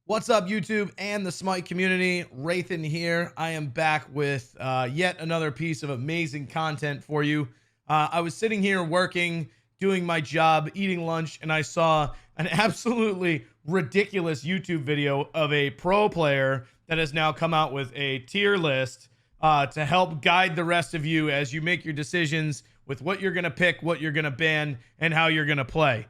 What's up, YouTube and the Smite community? Wraithyn here. I am back with yet another piece of amazing content for you. I was sitting here working, doing my job, eating lunch, and I saw an absolutely ridiculous YouTube video of a pro player that has now come out with a tier list to help guide the rest of you as you make your decisions with what you're going to pick, what you're going to ban, and how you're going to play.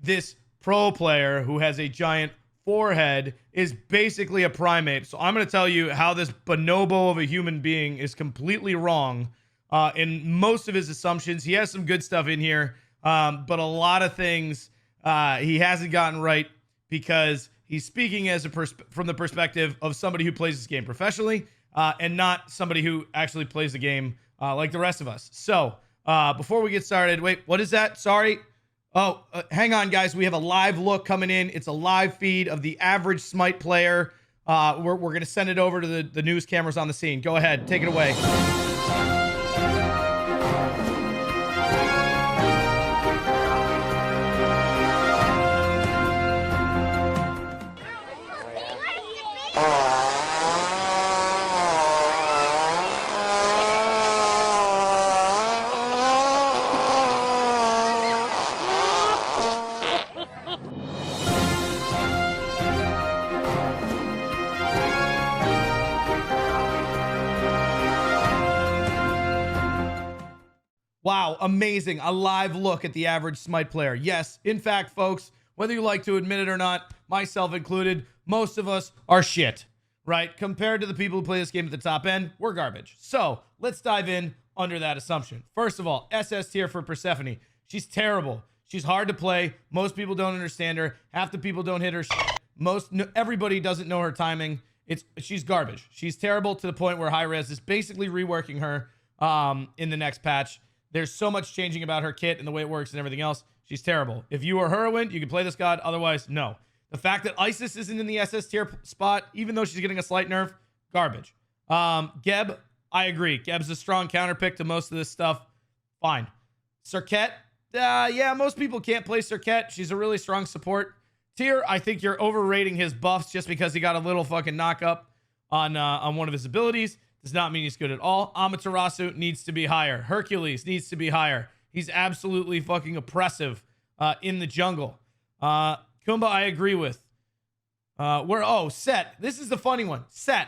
This pro player who has a giant forehead is basically a primate. So I'm going to tell you how this bonobo of a human being is completely wrong in most of his assumptions. He has some good stuff in here, but a lot of things he hasn't gotten right because he's speaking as from the perspective of somebody who plays this game professionally and not somebody who actually plays the game like the rest of us. So before we get started, wait, what is that? Sorry. Oh, hang on, guys. We have a live look coming in. It's a live feed of the average Smite player. We're going to send it over to the news cameras on the scene. Go ahead. Take it away. Wow, amazing. A live look at the average Smite player. Yes, in fact, folks, whether you like to admit it or not, myself included, most of us are shit, right? Compared to the people who play this game at the top end, we're garbage. So let's dive in under that assumption. First of all, SS tier for Persephone. She's terrible. She's hard to play. Most people don't understand her. Half the people don't hit her shit. Everybody doesn't know her timing. She's garbage. She's terrible to the point where Hi-Rez is basically reworking her in the next patch. There's so much changing about her kit and the way it works and everything else. She's terrible. If you are heroine, you can play this god. Otherwise, no. The fact that Isis isn't in the SS tier spot, even though she's getting a slight nerf, garbage. Geb, I agree. Geb's a strong counter pick to most of this stuff. Fine. Serket, yeah, most people can't play Serket. She's a really strong support tier. I think you're overrating his buffs just because he got a little fucking knock up on one of his abilities. Does not mean he's good at all. Amaterasu needs to be higher. Hercules needs to be higher. He's absolutely fucking oppressive in the jungle. Kumba, I agree with. Set. This is the funny one. Set.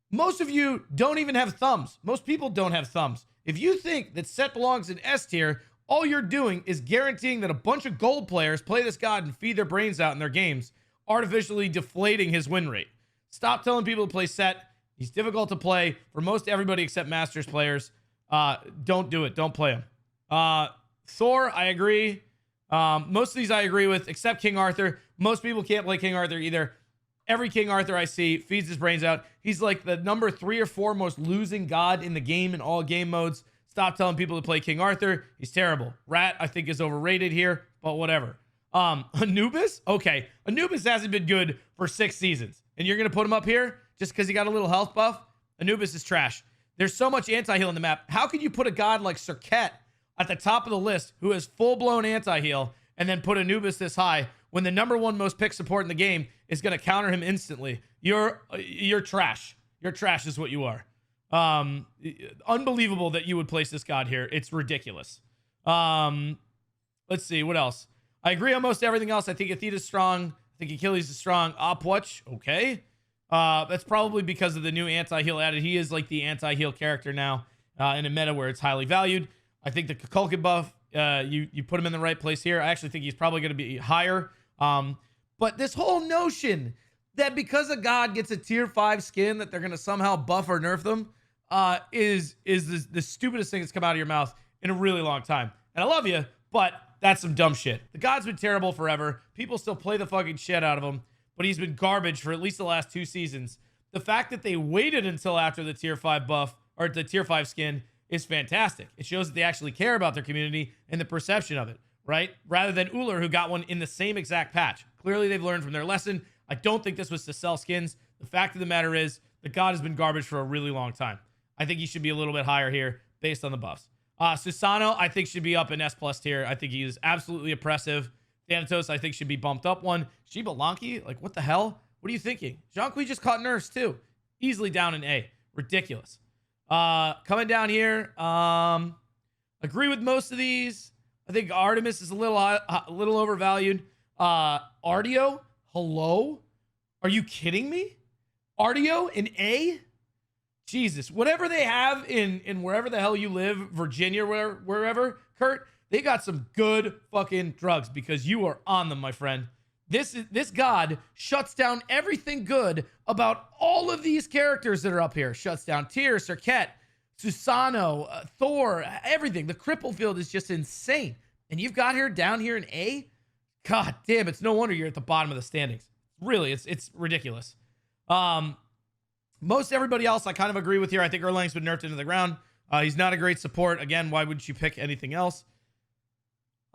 Most of you don't even have thumbs. Most people don't have thumbs. If you think that Set belongs in S tier, all you're doing is guaranteeing that a bunch of gold players play this god and feed their brains out in their games, artificially deflating his win rate. Stop telling people to play Set. He's difficult to play for most everybody except Masters players. Don't do it. Don't play him. Thor, I agree. Most of these I agree with, except King Arthur. Most people can't play King Arthur either. Every King Arthur I see feeds his brains out. He's like the number 3 or 4 most losing god in the game in all game modes. Stop telling people to play King Arthur. He's terrible. Rat, I think, is overrated here, but whatever. Anubis? Okay. Anubis hasn't been good for 6 seasons. And you're going to put him up here just because he got a little health buff? Anubis is trash. There's so much anti-heal in the map. How could you put a god like Serket at the top of the list who has full-blown anti-heal and then put Anubis this high when the number 1 most picked support in the game is going to counter him instantly? You're trash. You're trash is what you are. Unbelievable that you would place this god here. It's ridiculous. Let's see. What else? I agree on most everything else. I think Athena's strong. I think Achilles is strong. Opwatch, okay. That's probably because of the new anti-heal added. He is like the anti-heal character now in a meta where it's highly valued. I think the Kukulkan buff, you put him in the right place here. I actually think he's probably going to be higher. But this whole notion that because a god gets a tier 5 skin that they're going to somehow buff or nerf them is the stupidest thing that's come out of your mouth in a really long time. And I love you, but that's some dumb shit. The god's been terrible forever. People still play the fucking shit out of him, but he's been garbage for at least the last 2 seasons. The fact that they waited until after the tier 5 buff or the tier 5 skin is fantastic. It shows that they actually care about their community and the perception of it, right? Rather than Uller, who got one in the same exact patch. Clearly, they've learned from their lesson. I don't think this was to sell skins. The fact of the matter is the god has been garbage for a really long time. I think he should be a little bit higher here based on the buffs. Susano, I think, should be up in S+ tier. I think he is absolutely oppressive. Thanatos, I think, should be bumped up one. Shiba Lanki, like, what the hell? What are you thinking? Jean-Qui just caught nerfs, too. Easily down in A. Ridiculous. Coming down here, agree with most of these. I think Artemis is a little overvalued. Artio, hello? Are you kidding me? Artio in A? Jesus. Whatever they have in wherever the hell you live, Virginia, wherever, Kurt, they got some good fucking drugs because you are on them, my friend. This god shuts down everything good about all of these characters that are up here. Shuts down Tyr, Serket, Susano, Thor, everything. The cripple field is just insane. And you've got her down here in A? God damn, it's no wonder you're at the bottom of the standings. Really, it's ridiculous. Most everybody else I kind of agree with here. I think Erlang's been nerfed into the ground. He's not a great support. Again, why wouldn't you pick anything else?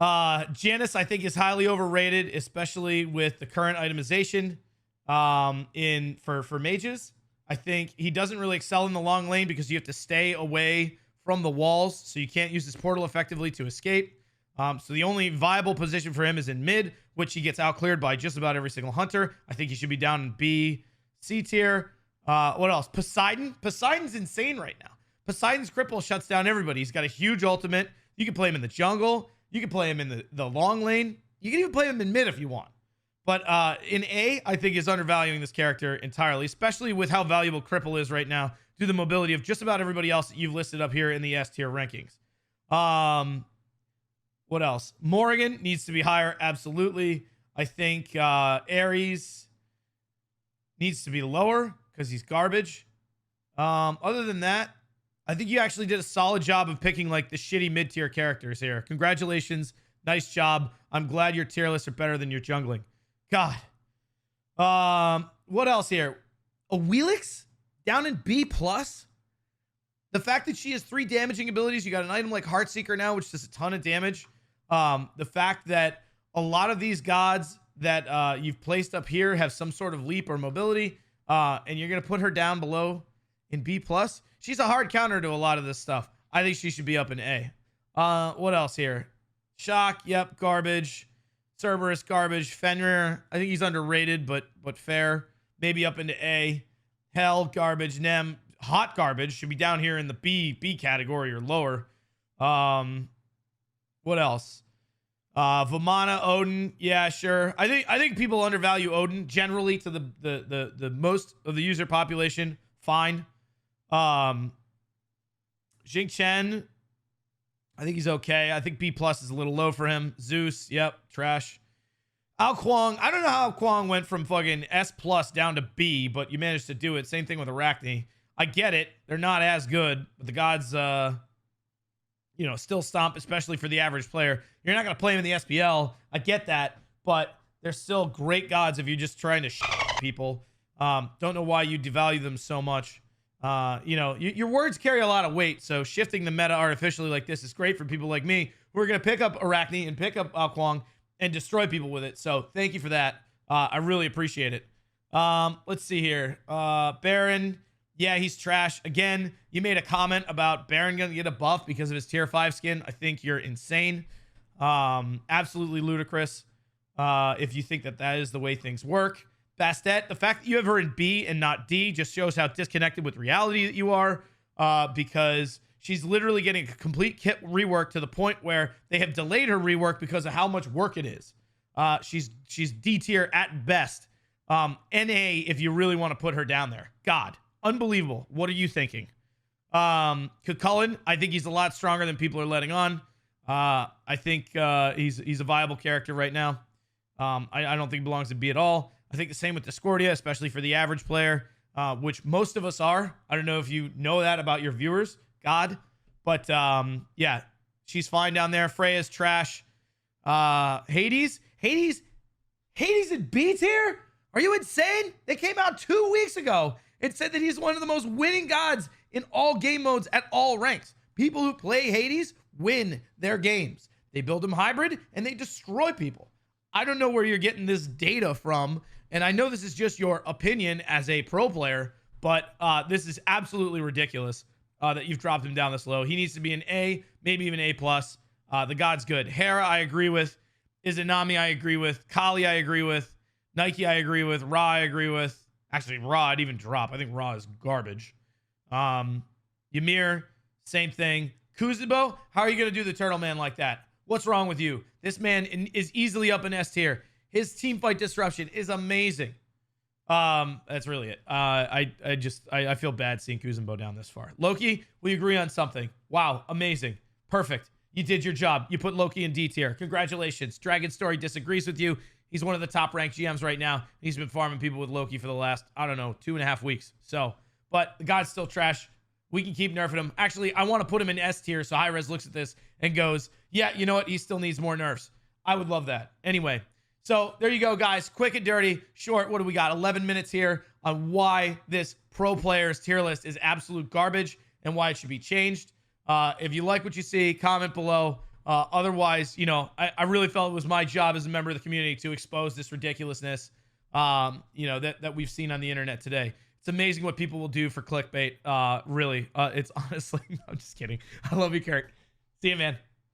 Janus, I think, is highly overrated, especially with the current itemization for mages. I think he doesn't really excel in the long lane because you have to stay away from the walls, so you can't use his portal effectively to escape. So the only viable position for him is in mid, which he gets out-cleared by just about every single hunter. I think he should be down in B, C tier. What else? Poseidon. Poseidon's insane right now. Poseidon's cripple shuts down everybody. He's got a huge ultimate. You can play him in the jungle. You can play him in the long lane. You can even play him in mid if you want. But in A, I think is undervaluing this character entirely, especially with how valuable cripple is right now through the mobility of just about everybody else that you've listed up here in the S tier rankings. What else? Morrigan needs to be higher. Absolutely. I think Ares needs to be lower because he's garbage. Other than that, I think you actually did a solid job of picking like the shitty mid-tier characters here. Congratulations. Nice job. I'm glad your tier lists are better than your jungling. God. What else here? A Wheelix down in B+. The fact that she has 3 damaging abilities. You got an item like Heartseeker now, which does a ton of damage. The fact that a lot of these gods that you've placed up here have some sort of leap or mobility, and you're going to put her down below in B+. She's a hard counter to a lot of this stuff. I think she should be up in A. What else here? Shock, yep, garbage. Cerberus, garbage. Fenrir, I think he's underrated, but fair. Maybe up into A. Hell, garbage. Nem, hot garbage. Should be down here in the B category or lower. What else? Vamana, Odin, yeah, sure. I think people undervalue Odin generally to the most of the user population. Fine. Jing Chen, I think he's okay. I think B+ is a little low for him. Zeus, yep, trash. Ao Kuang, I don't know how Kuang went from fucking S+ down to B, but you managed to do it. Same thing with Arachne. I get it. They're not as good, but the gods, still stomp, especially for the average player. You're not going to play them in the SPL. I get that, but they're still great gods if you're just trying to people. Don't know why you devalue them so much. Your words carry a lot of weight, so shifting the meta artificially like this is great for people like me who are going to pick up Arachne and pick up Ao Kuang and destroy people with it. So thank you for that. I really appreciate it. Let's see here. Baron, yeah, he's trash. Again, you made a comment about Baron going to get a buff because of his tier 5 skin. I think you're insane. Absolutely ludicrous. If you think that is the way things work. Bastet, the fact that you have her in B and not D just shows how disconnected with reality that you are, because she's literally getting a complete kit rework to the point where they have delayed her rework because of how much work it is. She's D tier at best. NA if you really want to put her down there. God, unbelievable. What are you thinking? Cucullin, I think he's a lot stronger than people are letting on. I think he's a viable character right now. I don't think he belongs to B at all. I think the same with Discordia, especially for the average player, which most of us are. I don't know if you know that about your viewers, God. But, yeah, she's fine down there. Freya's trash. Hades in B tier? Are you insane? They came out 2 weeks ago and said that he's one of the most winning gods in all game modes at all ranks. People who play Hades win their games. They build them hybrid and they destroy people. I don't know where you're getting this data from. And I know this is just your opinion as a pro player, but this is absolutely ridiculous that you've dropped him down this low. He needs to be an A, maybe even A+. The god's good. Hera, I agree with. Izanami, I agree with. Kali, I agree with. Nike, I agree with. Ra, I agree with. Actually, Ra, I'd even drop. I think Ra is garbage. Ymir, same thing. Kuzubo, how are you going to do the Turtle Man like that? What's wrong with you? This man is easily up in S tier. His team fight disruption is amazing. That's really it. I feel bad seeing Kuzenbo down this far. Loki, we agree on something. Wow, amazing. Perfect. You did your job. You put Loki in D tier. Congratulations. Dragon Story disagrees with you. He's one of the top ranked GMs right now. He's been farming people with Loki for the last, I don't know, 2.5 weeks. So, but the guy's still trash. We can keep nerfing him. Actually, I want to put him in S tier so Hi-Rez looks at this and goes, yeah, you know what? He still needs more nerfs. I would love that. Anyway, so there you go, guys. Quick and dirty, short. What do we got? 11 minutes here on why this pro players tier list is absolute garbage and why it should be changed. If you like what you see, comment below. Otherwise, you know, I really felt it was my job as a member of the community to expose this ridiculousness, you know, that we've seen on the internet today. It's amazing what people will do for clickbait. Really, it's honestly, I'm just kidding. I love you, Kurt. See you, man.